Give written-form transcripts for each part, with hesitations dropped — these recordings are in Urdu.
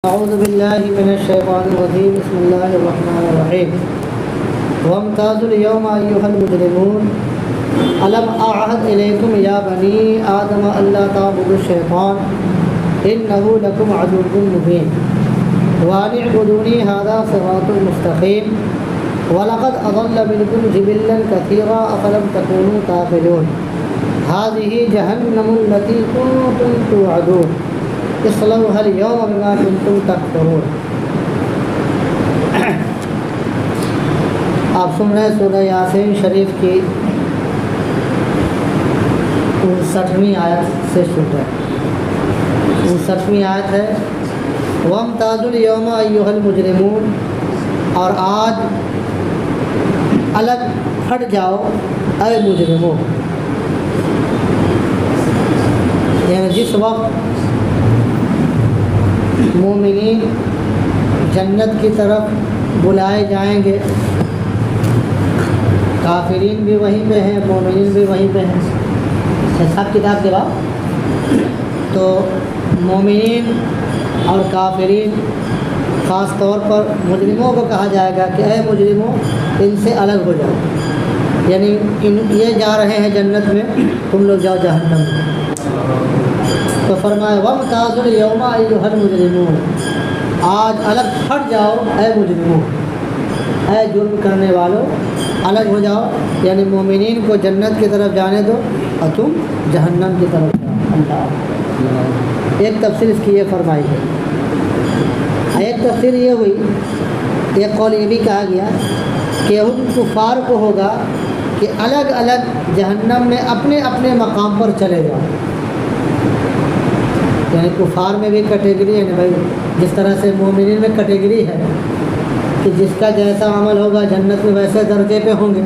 اعوذ باللہ من الشیطان الرجیم بسم اللہ الرحمن الرحیم وامتازوا اليوم ایھا المجرمون الم اعہد الیکم یا بنی آدم الا تعبدوا الشیطان انہ لکم عدو مبین وان اعبدونی ھذا صراط مستقیم ولقد اضل منکم جبلا کثیرا افلم تکونوا تعقلون هذه جہنم التی کنتم توعدون اصلوها اليوم بما كنتم تكفرون۔ آپ سن رہے ہیں سورہ یاسین شریف کی 59ویں آیت سے شروع ہے۔ 59ویں آیت ہے وَامْتَازُوا الْيَوْمَ أَيُّهَا الْمُجْرِمُونَ، اور آج الگ ہٹ جاؤ اے مجرموں، یعنی جس وقت مومنین جنت کی طرف بلائے جائیں گے، کافرین بھی وہیں پہ ہیں، مومنین بھی وہیں پہ ہیں، حساب کتاب کے بعد تو مومنین اور کافرین خاص طور پر مجرموں کو کہا جائے گا کہ اے مجرموں ان سے الگ ہو جاؤ، یعنی یہ جا رہے ہیں جنت میں، تم لوگ جاؤ جہنم میں۔ تو فرمائے وَامْتَازُوا الْيَوْمَ أَيُّهَا الْمُجْرِمُونَ، آج الگ ہٹ جاؤ اے مجرموں، اے جرم کرنے والوں الگ ہو جاؤ، یعنی مومنین کو جنت کی طرف جانے دو اور تم جہنم کی طرف جاؤ۔ اللہ، ایک تفسیر اس کی یہ فرمائی ہے۔ ایک تفسیر یہ ہوئی، ایک قول یہ بھی کہا گیا کہ ان کفار کو ہوگا کہ الگ الگ جہنم میں اپنے اپنے مقام پر چلے جاؤ، یعنی کفار میں بھی کیٹیگری ہے نا بھائی، جس طرح سے مومنین میں کیٹیگری ہے کہ جس کا جیسا عمل ہوگا جنت میں ویسے درجے پہ ہوں گے،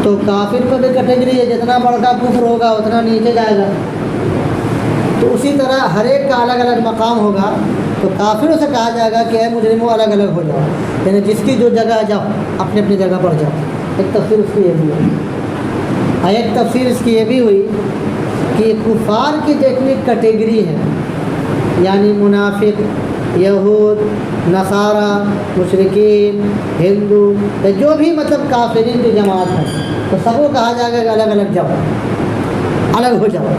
تو کافر کو بھی کیٹیگری ہے، جتنا بڑا کفر ہوگا اتنا نیچے جائے گا، تو اسی طرح ہر ایک کا الگ الگ مقام ہوگا۔ تو کافروں سے کہا جائے گا کہ اے مجرموں الگ الگ ہو جاؤ، یعنی جس کی جو جگہ جاؤ اپنی اپنی جگہ پر جاؤ۔ ایک تفسیر اس کی یہ بھی ہوئی، ایک تفسیر اس کی یہ بھی ہوئی کہ کفار کی جو ایک کیٹیگری ہے، یعنی منافق، یہود، نصارہ، مشرکین، ہندو، جو بھی مطلب کافرین کی جماعت ہے، تو سب کو کہا جائے گا کہ الگ الگ جاؤ، الگ ہو جاؤ۔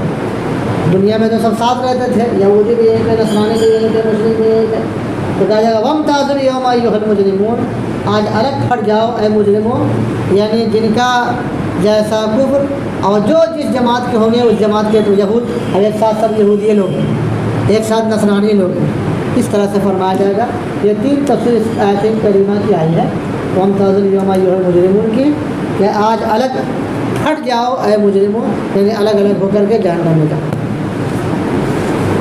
دنیا میں تو سب ساتھ رہتے تھے، یہودی بھی ایک ہے، نصرانی بھی ایک ہے، مسلم بھی ایک ہے، تو کہا جائے گا وَامْتَازُوا الْيَوْمَ أَيُّهَا الْمُجْرِمُونَ، آج الگ ہٹ جاؤ اے مجرموں، یعنی جن کا جیسا کفر اور جو جس جماعت کے ہوں گے اس جماعت کے، تو یہود اور ایک ساتھ سب یہودی لوگ ہیں، ایک ساتھ نصرانی لوگ ہیں، اس طرح سے فرمایا جائے گا۔ یہ تین تفسیر اس آیت کریمہ کی آئی ہے وَامْتَازُوا الْيَوْمَ أَيُّهَا الْمُجْرِمُونَ کی، کہ آج الگ ہٹ جاؤ اے مجرموں، یعنی الگ الگ ہو کر کے جہنم میں جاؤ۔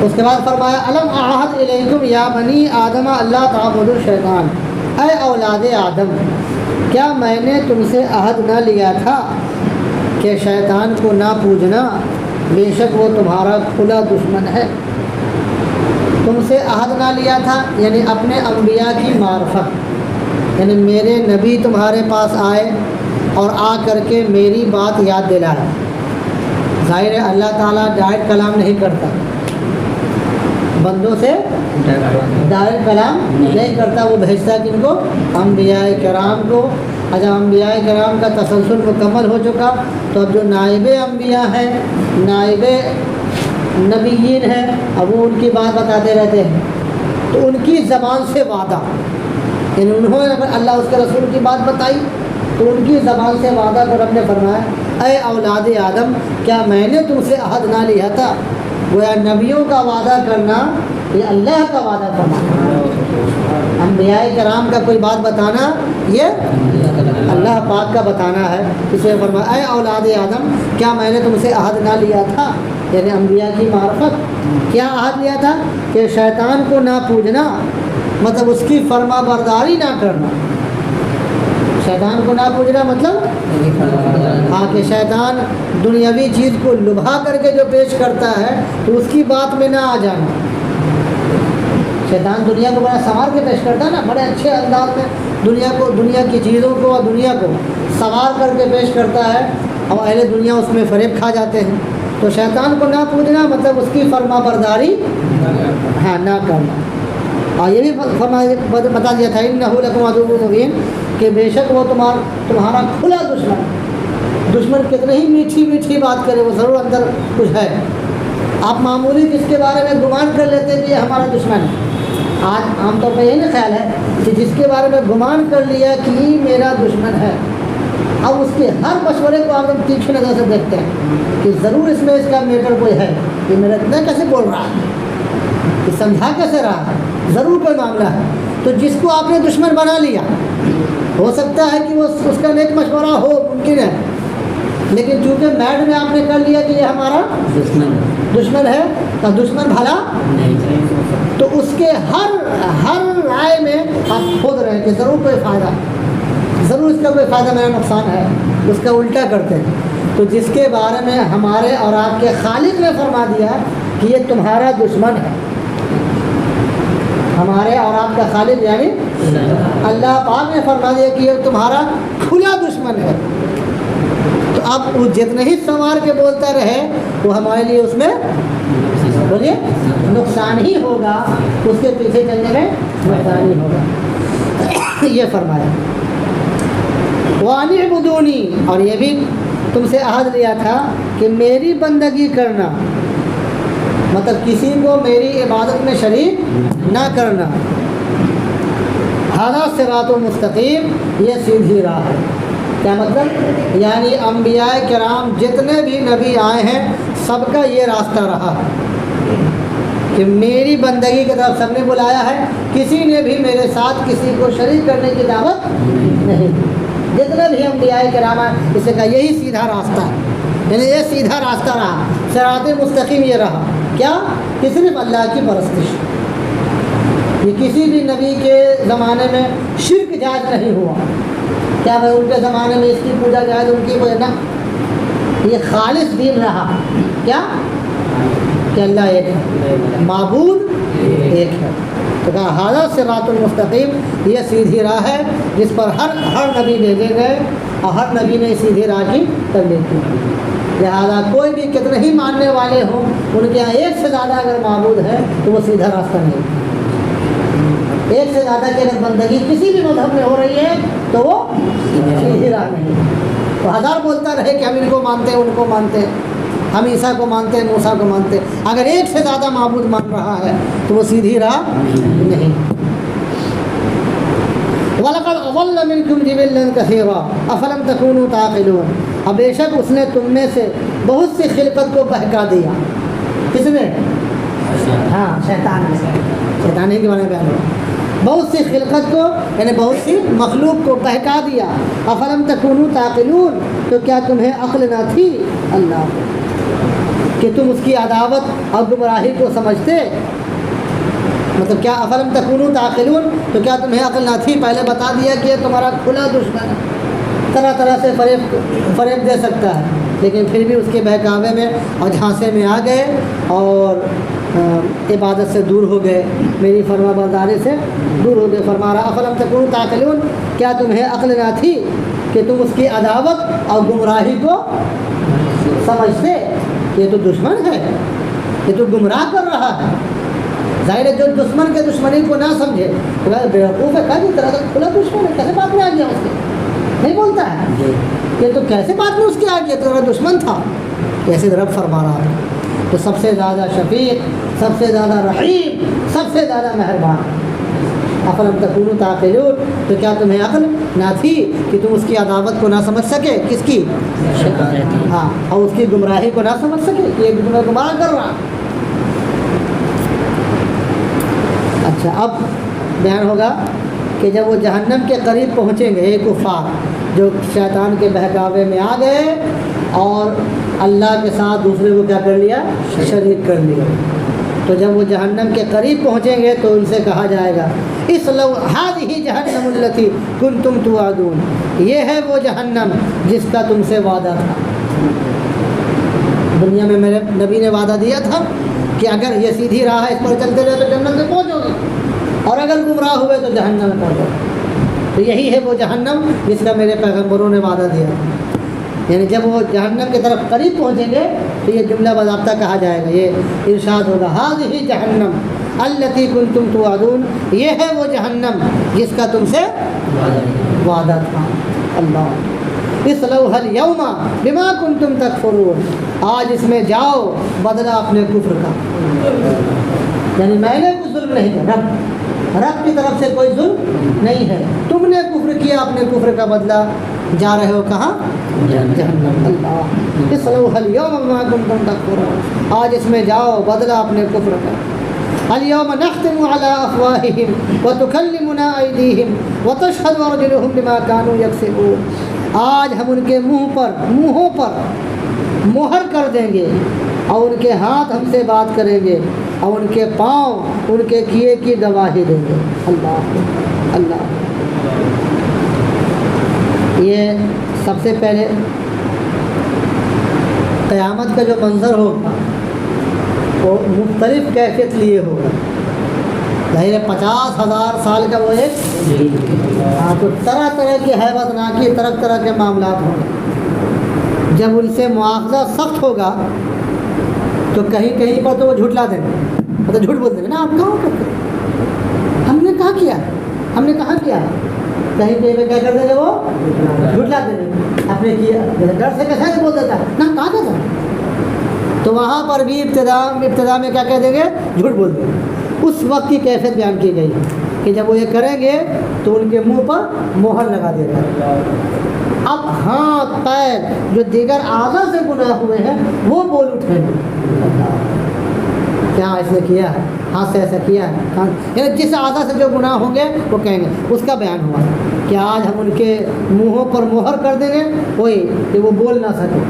اس کے بعد فرمایا الم اعہد الیکم یا بنی آدم الا تعبدوا الشیطان، اے اولاد آدم کیا میں نے تم سے عہد نہ لیا تھا کہ شیطان کو نہ پوجنا، بے شک وہ تمہارا کھلا دشمن ہے۔ تم سے عہد نہ لیا تھا یعنی اپنے انبیاء کی معرفت، یعنی میرے نبی تمہارے پاس آئے اور آ کر کے میری بات یاد دلائے۔ ظاہر ہے اللہ تعالیٰ ڈائریکٹ کلام نہیں کرتا، بندوں سے ڈائریکٹ کلام نہیں کرتا، وہ بھیجتا ہے کن کو؟ انبیاء کرام کو۔ اچھا، انبیاء کرام کا تسلسل مکمل ہو چکا، تو اب جو نائب انبیاء ہیں، نائب نبیین ہیں، اب وہ ان کی بات بتاتے رہتے ہیں، تو ان کی زبان سے وعدہ، یعنی انہوں نے اگر اللہ اس کے رسول کی بات بتائی تو ان کی زبان سے وعدہ کر رب نے فرمایا اے اولاد آدم کیا میں نے تم سے عہد نہ لیا تھا؟ گویا نبیوں کا وعدہ کرنا یہ اللہ کا وعدہ کرنا، انبیاء کرام کا کوئی بات بتانا یہ اللہ پاک کا بتانا ہے۔ اس لیے فرمایا اے اولاد آدم کیا میں نے تم سے عہد نہ لیا تھا، یعنی انبیاء کی معرفت۔ کیا عہد لیا تھا؟ کہ شیطان کو نہ پوجنا، مطلب اس کی فرما برداری نہ کرنا۔ شیطان کو نہ پوجنا مطلب ہاں کہ شیطان دنیاوی چیز کو لبھا کر کے جو پیش کرتا ہے تو اس کی بات میں نہ آ جانا۔ شیطان دنیا کو بڑا سنوار کے پیش کرتا ہے نا، بڑے اچھے انداز میں دنیا کو، دنیا کی چیزوں کو اور دنیا کو سنوار کر کے پیش کرتا ہے، اور اہل دنیا اس میں فریب کھا جاتے ہیں۔ تو شیطان کو نہ پوجنا مطلب اس کی فرما برداری ہاں نہ کرنا۔ اور یہ بھی بتا دیا تھا انہ لکم عدو مبین کہ بے شک وہ تمہارا کھلا دشمن کتنے ہی میٹھی میٹھی بات کرے وہ ضرور اندر کچھ ہے. آپ معمولی کس کے بارے میں گمان کر لیتے ہیں کہ یہ ہمارا دشمن ہے. آج عام طور پہ یہی نا خیال ہے کہ جس کے بارے میں گمان کر لیا کہ یہ میرا دشمن ہے، اب اس کے ہر مشورے کو آپ تیکھی نظر سے دیکھتے ہیں کہ ضرور اس میں اس کا میٹر کوئی ہے، یہ میرا اتنا کیسے بول رہا ہے، یہ سمجھا کیسے رہا ہے، ضرور کوئی معاملہ ہے. تو جس کو آپ نے دشمن بنا لیا، ہو سکتا ہے کہ وہ اس کا نیک مشورہ ہو، ممکن ہے، لیکن چونکہ میڈ میں آپ نے کر لیا کہ یہ ہمارا دشمن ہے تو دشمن بھلا تو اس کے ہر رائے میں آپ خود رہے کہ ضرور کوئی فائدہ، ضرور اس کا کوئی فائدہ میرا نقصان ہے، اس کا الٹا کرتے ہیں. تو جس کے بارے میں ہمارے اور آپ کے خالق نے فرما دیا کہ یہ تمہارا دشمن ہے، ہمارے اور آپ کا خالق یعنی اللہ پاک نے فرما دیا کہ یہ تمہارا کھلا دشمن ہے، تو اب وہ جتنے ہی سنوار کے بولتا رہے وہ ہمارے لیے اس میں بولیے نقصان ہی ہوگا، اس کے پیچھے چلنے میں نقصان ہی ہوگا. یہ فرمایا وَأَنِ اعْبُدُونِي، اور یہ بھی تم سے عہد لیا تھا کہ میری بندگی کرنا، مطلب کسی کو میری عبادت میں شریک نہ کرنا. ھذا صراط مستقیم، یہ سیدھی راہ ہے. کیا مطلب؟ یعنی انبیاء کرام جتنے بھی نبی آئے ہیں سب کا یہ راستہ رہا کہ میری بندگی کی طرف سب نے بلایا ہے، کسی نے بھی میرے ساتھ کسی کو شریک کرنے کی دعوت نہیں. جتنے بھی انبیاء کرام آئے اسے کا یہی سیدھا راستہ ہے، یعنی یہ سیدھا راستہ رہا، صراط مستقیم یہ رہا. کیا؟ کہ صرف اللہ کی پرستش. یہ کسی بھی نبی کے زمانے میں شرک جائز نہیں ہوا. کیا بھائی ان کے زمانے میں اس کی پوجا جائز، ان کی کوئی نہ، یہ خالص دین رہا. کیا؟ کہ اللہ ایک ہے، معبود ایک ہے. تو کہا ھذا صراط المستقیم، یہ سیدھی راہ ہے جس پر ہر نبی بھیجے گئے اور ہر نبی نے سیدھی راہ کی تبلیغ کی. لہٰذا کوئی بھی کتنے ہی ماننے والے ہوں، ان کے یہاں ایک سے زیادہ اگر معبود ہے تو وہ سیدھا راستہ نہیں. ایک سے زیادہ کی اگر بندگی کسی بھی مذہب میں ہو رہی ہے تو وہ سیدھی راہ نہیں. تو ہزار بولتا رہے کہ ہم ان کو مانتے ہیں، ان کو مانتے ہیں، ہم عیسیٰ کو مانتے ہیں، موسیٰ کو مانتے ہیں، اگر ایک سے زیادہ معبود مان رہا ہے تو وہ سیدھی راہ نہیں. وَلَقَدْ أَضَلَّ مِنْكُمْ جِبِلًّا كَثِيرًا أَفَلَمْ تَكُونُوا تَعْقِلُونَ. اب بے شک اس نے تم میں سے بہت سی خلقت کو بہکا دیا. کس نے؟ ہاں، شیطان نے. شیطان ہی کے بارے میں بیان ہوا. بہت سی خلقت کو یعنی بہت سی مخلوق کو بہکا دیا. افلم تکونوا تعقلون، تو کیا تمہیں عقل نہ تھی اللہ کہ تم اس کی عداوت اور گمراہی کو سمجھتے؟ مطلب کیا افلم تکونوا تعقلون، تو کیا تمہیں عقل نہ تھی؟ پہلے بتا دیا کہ یہ تمہارا کھلا دشمن ہے، طرح طرح سے فریب دے سکتا ہے، لیکن پھر بھی اس کے بہکاوے میں اور جھانسے میں آ گئے اور عبادت سے دور ہو گئے، میری فرما برداری سے دور ہو گئے. فرما رہا افلم تکونوا تعقلون، کیا تمہیں عقل نہ تھی کہ تم اس کی عداوت اور گمراہی کو سمجھتے؟ یہ تو دشمن ہے، یہ تو گمراہ کر رہا ہے. ظاہر ہے جو دشمن کے دشمنی کو نہ سمجھے تو بیوقوف ہے، کہا طرح کا کھلا دشمن ہے، کیسے بات میں آ گیا اس کے؟ نہیں بولتا ہے کہ تو کیسے بات میں اس کے آ گیا، تو دشمن تھا. ایسے رب فرما رہا ہے. تو سب سے زیادہ شفیق، سب سے زیادہ رحیم، سب سے زیادہ مہربان. افلم تکونوا تعقلون، تو کیا تمہیں عقل نہ تھی کہ تم اس کی عداوت کو نہ سمجھ سکے؟ کس کی؟ ہاں، اور اس کی گمراہی کو نہ سمجھ سکے کہ یہ تمہیں گمراہ کر رہا. اچھا، اب بیان ہوگا کہ جب وہ جہنم کے قریب پہنچیں گے یہ کفار جو شیطان کے بہکاوے میں آ گئے اور اللہ کے ساتھ دوسرے کو کیا کر لیا؟ شریک کر لیا. تو جب وہ جہنم کے قریب پہنچیں گے تو ان سے کہا جائے گا اصلوا ھذہ جہنم التی کنتم توعدون، یہ ہے وہ جہنم جس کا تم سے وعدہ تھا. دنیا میں میرے نبی نے وعدہ دیا تھا کہ اگر یہ سیدھی راہ ہے، اس پر چلتے رہے تو جنت میں پہنچو گے، اور اگر گمراہ ہوئے تو جہنم میں پہنچو گے. تو یہی ہے وہ جہنم جس کا میرے پیغمبروں نے وعدہ دیا. یعنی جب وہ جہنم کی طرف قریب پہنچیں گے تو یہ جملہ باضابطہ کہا جائے گا، یہ ارشاد ہوگا ھذہ جہنم التی کنتم توعدون، یہ ہے وہ جہنم جس کا تم سے وعدہ تھا۔ اللہ اصلوها اليوم بما کنتم تکفرون، آج اس میں جاؤ بدلہ اپنے کفر کا۔ یعنی میں نے کوئی ظلم نہیں کیا، رب کی طرف سے کوئی ظلم نہیں ہے، تم نے کفر کیا، اپنے کفر کا بدلہ جا رہے ہو کہاں؟ جہنم۔ اللہ اصلوها اليوم بما کنتم تکفرون، آج اس میں جاؤ بدلہ اپنے کفر کا۔ اليوم نختم على افواههم وتكلمنا ايديهم وتشهد ارجلهم بما كانوا يكسبون، آج ہم ان کے منہوں پر مہر کر دیں گے اور ان کے ہاتھ ہم سے بات کریں گے اور ان کے پاؤں ان کے کیے کی گواہی دیں گے۔ اللہ اللہ، یہ سب سے پہلے قیامت کا جو منظر ہوگا وہ مختلف کیفیت لیے ہوگا۔ ظاہر 50,000 سال کا وہ ایک تو طرح طرح کی ہیبت ناکی، طرح طرح کے معاملات ہوں گے۔ جب ان سے مواخذہ سخت ہوگا تو کہیں کہیں پر تو وہ جھٹلا دیں گے، مطلب جھوٹ بول دیں گے نا، آپ کہاں کرتے، ہم نے کہاں کیا، ہم نے کہاں کیا، کہیں کہیں پہ کیا کر دیں گے، وہ جھٹلا دیں گے اپنے کیا، ڈر سے کیسا نہیں بول دیتا نا، کہاں کیا تھا، تو وہاں پر بھی ابتدا میں کیا کہہ دیں گے، جھوٹ بول دیں گے۔ اس وقت کی کیفیت بیان کی گئی کہ جب وہ یہ کریں گے تو ان کے منہ پر مہر لگا دے گا۔ اب ہاتھ پیر جو دیگر اعضاء سے گناہ ہوئے ہیں وہ بول اٹھیں گے، کیا اس نے کیا، ہاتھ سے ایسا کیا ہے، یعنی جس اعضاء سے جو گناہ ہوں گے وہ کہیں گے۔ اس کا بیان ہوا کہ آج ہم ان کے منہوں پر مہر کر دیں گے، وہی کہ وہ بول نہ سکے،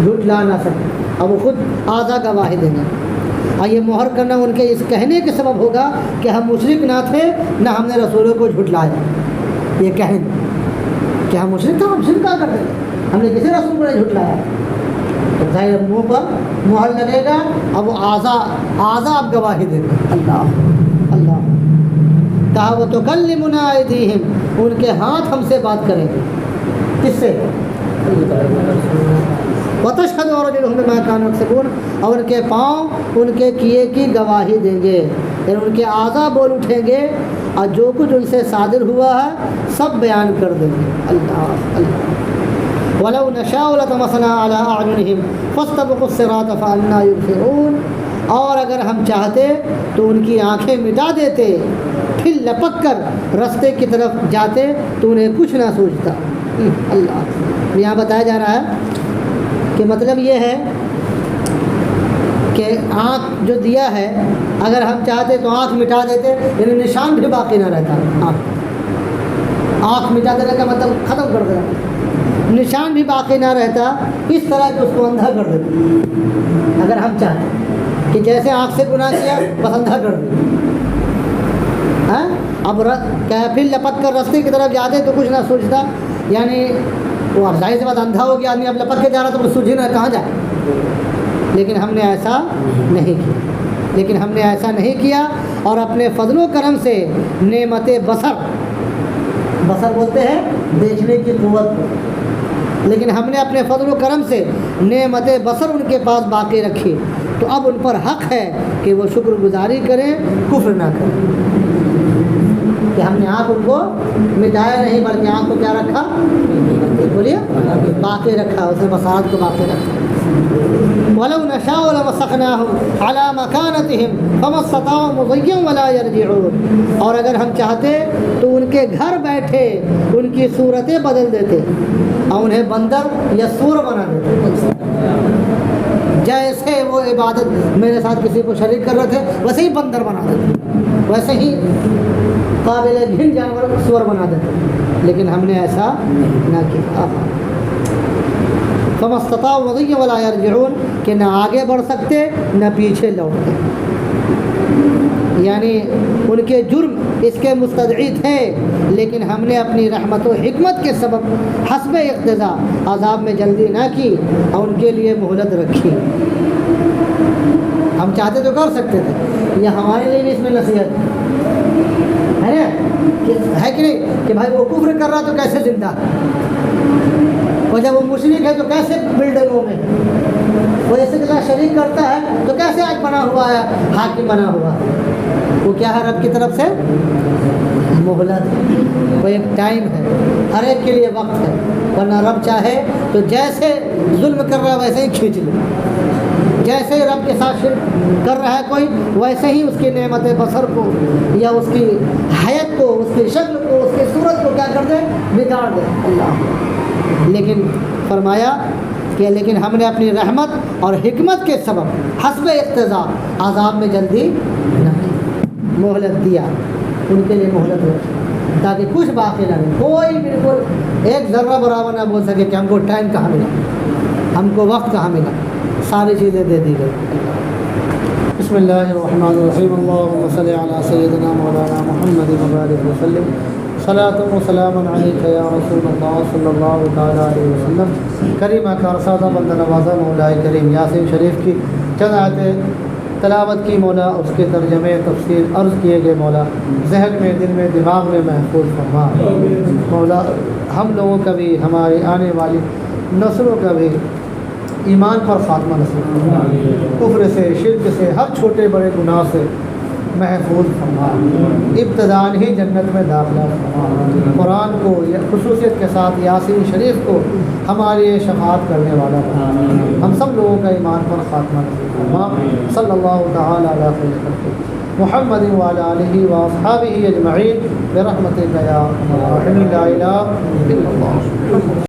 جھوٹ لا نہ سکے، اب وہ خود اعضاء گواہی دیں گے۔ اور یہ مہر کرنا ان کے اس کہنے کے سبب ہوگا کہ ہم مشرک نہ تھے، نہ ہم نے رسولوں کو جھٹلایا، یہ کہیں گے کہ ہم مشرک تھے، ہم شرک کیا کرتے تھے، ہم نے کسی رسول کو نہیں جھٹلایا۔ تو ظاہر منہ پر مہر لگے گا، اب وہ اعضاء اب گواہی دیں گے۔ اللہ اللہ، کہا وہ تکلمنا ایدیہم، ان کے ہاتھ ہم سے بات کریں گے، کس سے؟ وتشهد ارجلهم بما كانوا يكسبون، اور ان کے پاؤں ان کے کیے کی گواہی دیں گے، یعنی ان کے اعضاء بول اٹھیں گے اور جو کچھ ان سے صادر ہوا ہے سب بیان کر دیں گے۔ اللہ اللہ، ولو نشاء لطمسنا على اعینهم فاستبقوا الصراط فانى يبصرون، اور اگر ہم چاہتے تو ان کی آنکھیں مٹا دیتے، پھر لپک کر رستے کی طرف جاتے تو انہیں کچھ نہ سوچتا۔ اللہ، یہاں بتایا جا رہا ہے کہ مطلب یہ ہے کہ آنکھ جو دیا ہے اگر ہم چاہتے تو آنکھ مٹا دیتے، یعنی نشان بھی باقی نہ رہتا، آنکھ مٹا دینے کا مطلب ختم کر دینا، نشان بھی باقی نہ رہتا، اس طرح کہ اس کو اندھا کر دیتے اگر ہم چاہتے کہ جیسے آنکھ سے گناہ کیا بس اندھا کر دیتے۔ اب پھر لپک کر رستے کی طرف جاتے تو کچھ نہ سوچتا، یعنی وہ اب ظاہر سے بات اندھا ہو گیا آدمی، اب لپک کے جا رہا تو سوچے نہ کہاں جائے، لیکن ہم نے ایسا نہیں کیا، اور اپنے فضل و کرم سے نعمت بصر بولتے ہیں دیکھنے کی قوت، لیکن ہم نے اپنے فضل و کرم سے نعمت بصر ان کے پاس باقی رکھی، تو اب ان پر حق ہے کہ وہ شکر گزاری کریں، کفر نہ کریں، کہ ہم نے آنکھ ان کو مٹایا نہیں بلکہ آنکھ کو کیا رکھا، بولیے باقی رکھا، اس نے بصارت کو باقی رکھا۔ وَلَوْ نَشَاءُ لَمَسَخْنَاهُمْ عَلَى مَكَانَتِهِمْ فَمَا اسْتَطَاعُوا مُضِيًّا وَلَا يَرْجِعُونَ، اور اگر ہم چاہتے تو ان کے گھر بیٹھے ان کی صورتیں بدل دیتے اور انہیں بندر یا سور بنا دیتے، جیسے وہ عبادت میرے ساتھ کسی کو شریک کر رہے تھے ویسے ہی بندر بنا دیتے، ویسے ہی قابل گھن جانور سور بنا دیتے، لیکن ہم نے ایسا نہ کیا۔ فَمَا اسْتَطَاعُوا مُضِيًّا وَلَا يَرْجِعُونَ، کہ نہ آگے بڑھ سکتے نہ پیچھے لوٹتے، یعنی ان کے جرم اس کے مستدعی تھے، لیکن ہم نے اپنی رحمت و حکمت کے سبب حسب اقتضا عذاب میں جلدی نہ کی اور ان کے لیے مہلت رکھی۔ ہم چاہتے تو کر سکتے تھے، یہ ہمارے لیے بھی اس میں نصیحت ہے نا، ہے کہ نہیں، کہ بھائی وہ کفر کر رہا تو کیسے زندہ، اور جب وہ مشرک ہے تو کیسے بلڈنگوں میں وہ ایسے کے ساتھ شریک کرتا ہے تو کیسے آج بنا ہوا ہے حاکم بنا ہوا وہ کیا ہے رب کی طرف سے مہلت وہ ایک ٹائم ہے ہر ایک کے لیے وقت ہے ورنہ رب چاہے تو جیسے ظلم کر رہا ہے ویسے ہی کھینچ لے جیسے رب کے ساتھ شرک کر رہا ہے کوئی ویسے ہی اس کی نعمت بصر کو یا اس کی حیت کو اس کی شکل کو اس کی صورت کو کیا کر دے بگاڑ دے اللہ لیکن فرمایا کہ لیکن ہم نے اپنی رحمت اور حکمت کے سبب حسب اقتضاء عذاب میں جلدی نہیں مہلت دیا ان کے لیے مہلت ہو تاکہ کچھ باقی نہ رہے کوئی بالکل ایک ذرہ برابر نہ بول سکے کہ ہم کو ٹائم کہاں ملا ہم کو وقت کہاں ملا ساری چیزیں دے دی گئی بسم اللہ الرحمن الرحیم اللہم صلی علی سیدنا مولانا محمد وبارک وسلم صلاۃ و سلام علیک یا رسول اللہ صلی اللہ تعالیٰ علیہ وسلم کریمہ کارسادہ بندہ نوازہ مولا کریم یاسین شریف کی چند آیتیں تلاوت کی مولا اس کے ترجمے تفسیر عرض کیے گئے مولا ذہن میں دل میں دماغ میں محفوظ فرما مولا ہم لوگوں کا بھی ہماری آنے والی نسلوں کا بھی ایمان پر خاتمہ نصیب فرما کفر سے شرک سے ہر چھوٹے بڑے گناہ سے محفوظ فرما ابتداءً ہی جنت میں داخلہ فرما قرآن کو خصوصیت کے ساتھ یاسین شریف کو ہماری شفاعت کرنے والا فرما ہم سب لوگوں کا ایمان پر خاتمہ نصیب فرما صلی اللہ تعالیٰ علیہ وسلم محمد وعلی آلہ واصحابہ اجمعین برحمتک یا ارحم الراحمین لا الہ الا اللہ